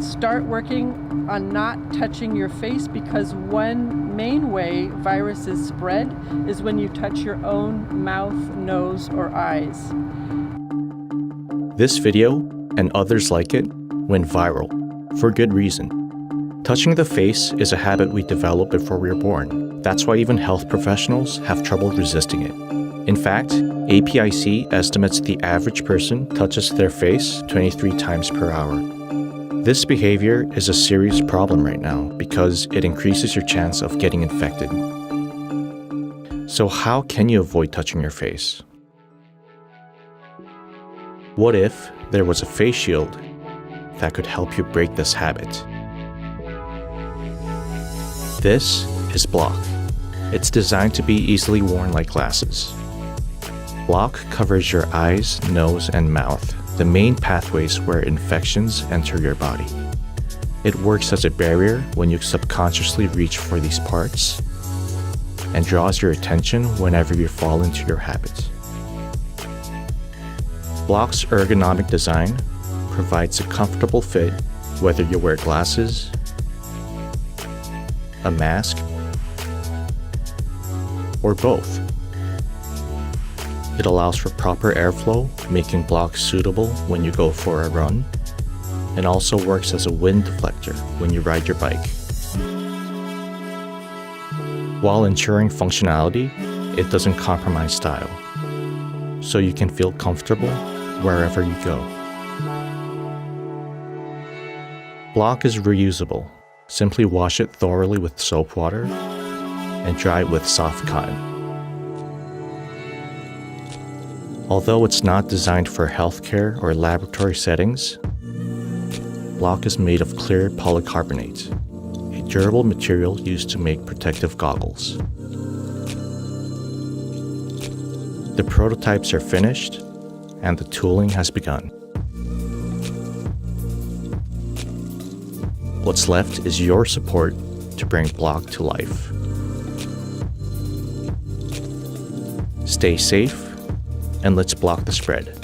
Start working on not touching your face, because one main way viruses spread is when you touch your own mouth, nose, or eyes. This video, and others like it, went viral, for good reason. Touching the face is a habit we develop before we are born. That's why even health professionals have trouble resisting it. In fact, APIC estimates the average person touches their face 23 times per hour. This behavior is a serious problem right now because it increases your chance of getting infected. So how can you avoid touching your face? What if there was a face shield that could help you break this habit? This is Blocc. It's designed to be easily worn like glasses. Blocc covers your eyes, nose, and mouth, the main pathways where infections enter your body. It works as a barrier when you subconsciously reach for these parts and draws your attention whenever you fall into your habits. Blocc's ergonomic design provides a comfortable fit whether you wear glasses, a mask, or both. It allows for proper airflow, making Blocc suitable when you go for a run, and also works as a wind deflector when you ride your bike. While ensuring functionality, it doesn't compromise style, so you can feel comfortable wherever you go. Blocc is reusable. Simply wash it thoroughly with soap water and dry it with soft cotton. Although it's not designed for healthcare or laboratory settings, Blocc is made of clear polycarbonate, a durable material used to make protective goggles. The prototypes are finished, and the tooling has begun. What's left is your support to bring Blocc to life. Stay safe, and let's block the spread.